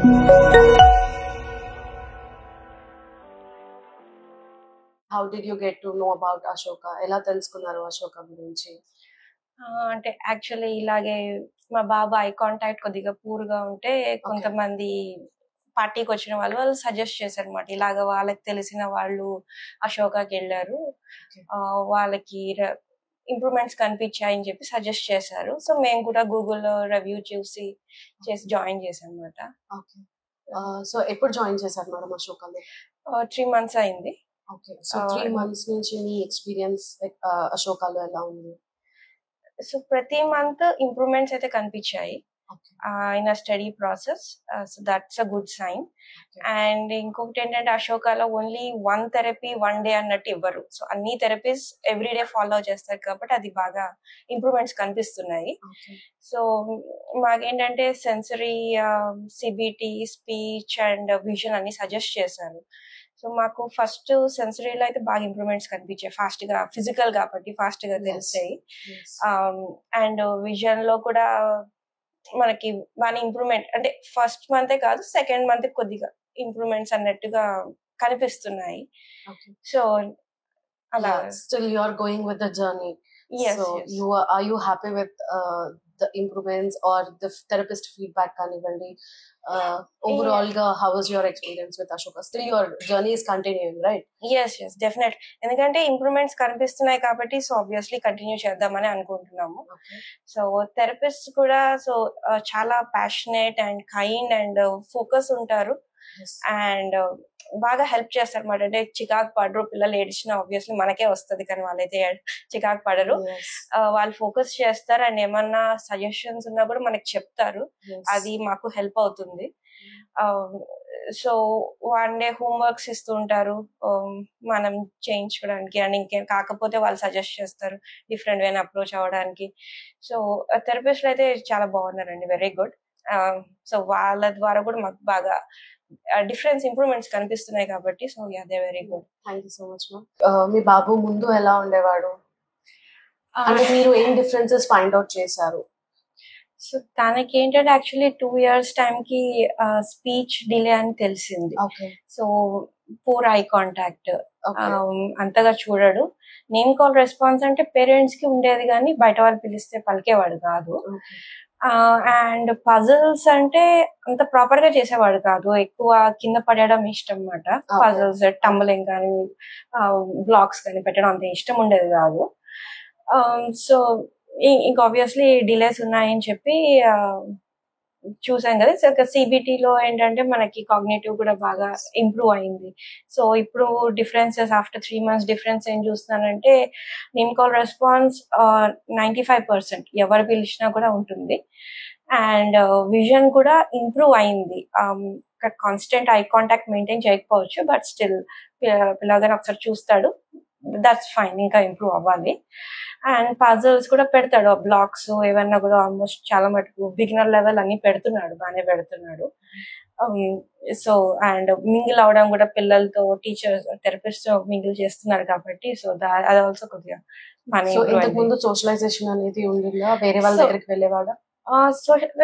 How did you get to know about Ashoka? ఎలా తెలుసుకున్నారు అశోక గురించి? అంటే యాక్చువల్లీ ఇలాగే మా బాబు ఐ కాంటాక్ట్ కొద్దిగా పూర్గా ఉంటే కొంతమంది పార్టీకి వచ్చిన వాళ్ళు సజెస్ట్ చేశారు అనమాట. ఇలాగ వాళ్ళకి తెలిసిన వాళ్ళు అశోకాకి వెళ్ళారు, వాళ్ళకి ఇంప్రూవ్మెంట్స్ కనిపించాయని చెప్పి సజెస్ట్ చేశారు. సో మేము కూడా గూగుల్లో రివ్యూ చేసి జాయిన్ చేశాం అనమాట. సో ఎప్పుడు జాయిన్ చేశారు మేడం అశోకాలో? 3 months అయింది. ఓకే, సో 3 months నుంచి మీ ఎక్స్పీరియన్స్ అశోకాలో ఎలా ఉంది? సో ప్రతి మంత్ ఇంప్రూవ్మెంట్స్ అయితే కనిపించాయి in a study process. So that's a good sign. And ఇంకొకటి ఏంటంటే అశోకాలో ఓన్లీ 1 థెరపీ 1 day అన్నట్టు ఇవ్వరు. సో అన్ని థెరపీస్ ఎవ్రీడే ఫాలో చేస్తారు కాబట్టి అది బాగా ఇంప్రూవ్మెంట్స్ కనిపిస్తున్నాయి. సో మాకేంటంటే sensory, CBT, speech and vision అన్ని సజెస్ట్ చేశారు. సో మాకు ఫస్ట్ సెన్సరీలో అయితే బాగా ఇంప్రూవ్మెంట్స్ కనిపించాయి, ఫాస్ట్ గా, ఫిజికల్ కాబట్టి ఫాస్ట్ గా తెలుస్తాయి. అండ్ విజన్ లో కూడా మనకి బాగా ఇంప్రూవ్మెంట్, అంటే ఫస్ట్ మంతే కాదు సెకండ్ మంత్ కొద్దిగా ఇంప్రూవ్మెంట్స్ అన్నట్టుగా కనిపిస్తున్నాయి. సో అలా still you are going with the journey. So are you happy with the improvements or the therapist feedback kanivendi? Overall ga how was your experience with Ashoka? Still your journey is continuing, right? yes definitely. ఎందుకంటే improvements కనిపిస్తున్నాయి కాబట్టి so obviously continue చేద్దామని అనుకుంటున్నాము. So therapist కూడా so చాలా passionate and kind and focus ఉంటారు. And బాగా help చేస్తారు అన్నమాట. అంటే చికాకు పడరు, పిల్లలు ఏడిచినా ఆబ్వియస్లీ మనకే వస్తుంది కానీ వాళ్ళైతే చికాకు పడరు. వాళ్ళు ఫోకస్ చేస్తారు అండ్ ఏమన్నా సజెషన్స్ ఉన్నా కూడా మనకి చెప్తారు, అది మాకు హెల్ప్ అవుతుంది. సో 1 day హోంవర్క్స్ ఇస్తూ ఉంటారు మనం చేయించుకోవడానికి, అండ్ ఇంకేం కాకపోతే వాళ్ళు సజెస్ట్ చేస్తారు డిఫరెంట్ వేని అప్రోచ్ అవ్వడానికి. సో థెరపిస్ట్లు అయితే చాలా బాగున్నారండి, వెరీ గుడ్. సో వాళ్ళ ద్వారా కూడా మాకు బాగా డిఫరెన్స్ ఇంప్రూవ్మెంట్స్ కనిపిస్తున్నాయి కాబట్టి so ya they very good. Thank you so much ma'am. మీ బాబు ముందు ఎలా ఉండేవాడు? అంటే మీరు ఏం డిఫరెన్సెస్ ఫైండ్ అవుట్ చేశారు? సో తనకి ఏంటంటే యాక్చువల్లీ 2 years టైంకి స్పీచ్ డిలే అని తెలిసింది. సో పూర్ ఐ కాంటాక్ట్, అంతగా చూడడు. నేమ్ కాల్ రెస్పాన్స్ అంటే పేరెంట్స్ కి ఉండేది కానీ బయట వాళ్ళు పిలిస్తే పలికేవాడు కాదు. అండ్ పజిల్స్ అంటే అంత ప్రాపర్ గా చేసేవాడు కాదు, ఎక్కువ కింద పడేయడం ఇష్టం అన్నమాట. పజిల్స్, టంబలింగ్ కానీ బ్లాక్స్ కానీ పెట్టడం అంత ఇష్టం ఉండేది కాదు. సో ఇంకా ఆబ్వియస్లీ డిలేస్ ఉన్నాయని చెప్పి చూసాం కదా. సో సిబిటిలో ఏంటంటే మనకి కాగ్నేటివ్ కూడా బాగా ఇంప్రూవ్ అయింది. సో ఇప్పుడు డిఫరెన్సెస్ ఆఫ్టర్ 3 months డిఫరెన్స్ ఏం చూస్తున్నానంటే నేమ్ కాల్ రెస్పాన్స్ 95% ఎవరు పిలిచినా కూడా ఉంటుంది. అండ్ విజన్ కూడా ఇంప్రూవ్ అయింది. కాన్స్టెంట్ ఐ కాంటాక్ట్ మెయింటైన్ చేయకపోవచ్చు బట్ స్టిల్ పిల్లగానే ఒకసారి చూస్తాడు, దట్స్ ఫైన్, ఇంకా ఇంప్రూవ్ అవ్వాలి. అండ్ పజిల్స్ కూడా పెడతాడు, బ్లాక్స్ ఏవన్నా కూడా ఆల్మోస్ట్ చాలా మటుకు బిగినర్ లెవెల్ అన్ని పెడుతున్నాడు, బాగానే పెడుతున్నాడు. సో అండ్ మింగిల్ అవడం కూడా పిల్లలతో, టీచర్స్, థెరపిస్ట్ మింగిల్ చేస్తున్నారు కాబట్టి సో అది ఆల్సో కొద్దిగా ఇంతకు ముందు సోషలైజేషన్ అనేది ఉండిందా? వేరే వాళ్ళ దగ్గరికి వెళ్ళేవాడా?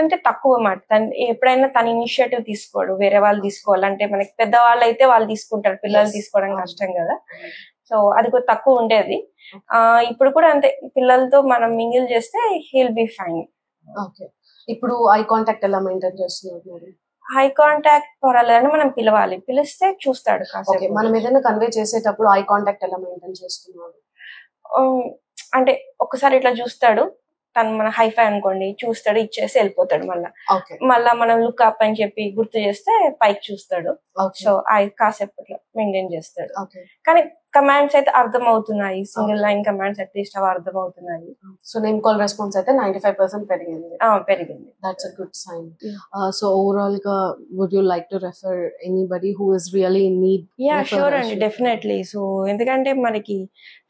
అంటే తక్కువ అన్నమాట. ఎప్పుడైనా తన ఇనిషియేటివ్ తీసుకోడు, వేరే వాళ్ళు తీసుకోవాలంటే మనకి పెద్దవాళ్ళు అయితే వాళ్ళు తీసుకుంటారు, పిల్లలు తీసుకోవడం కష్టం కదా. సో అది కూడా తక్కువ ఉండేది. ఇప్పుడు కూడా అంతే, పిల్లలతో మనం మింగిల్ చేస్తే హీల్ బి ఫైన్. ఓకే, ఇప్పుడు ఐ కాంటాక్ట్ ఎలా మెయింటైన్ చేస్తున్నారు? ఐ కాంటాక్ట్ పర్వాలేదని మనం పిలవాలి, పిలిస్తే చూస్తాడు కాసేపు. మనం ఏదైనా కన్వే చేసేటప్పుడు ఐ కాంటాక్ట్ ఎలా మెయింటైన్ చేస్తున్నారు? అంటే ఒకసారి ఇట్లా చూస్తాడు, తను మన హైఫై అనుకోండి, చూస్తాడు, ఇచ్చేసి వెళ్ళిపోతాడు. మళ్ళా మనం లుక్ అప్ అని చెప్పి గుర్తు చేస్తే పైకి చూస్తాడు. సో కాసేపు మెయింటైన్ చేస్తాడు. కానీ కమాండ్స్ అయితే అర్థం అవుతున్నాయి, సింగిల్ లైన్ కమాండ్స్ అట్లీస్ట్ అవి అర్థం అవుతున్నాయి. సో నేమ్ కాల్ రెస్పాన్స్ అయితే 95% పెరిగింది. That's a good sign. So overall గా would you like to refer anybody who is really in need? Yeah, sure అండి, డెఫినెట్లీ. సో ఎందుకంటే మనకి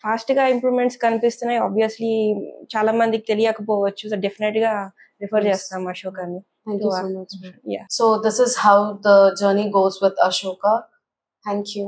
ఫాస్ట్ గా ఇంప్రూవ్మెంట్స్ కనిపిస్తున్నాయి, ఆబ్వియస్లీ చాలా మందికి తెలియకపోవచ్చు. సో డెఫినెట్ గా రిఫర్ చేస్తాం అశోకాని. Thank you so much. Yeah. So this is how the journey goes with Ashoka. Thank you.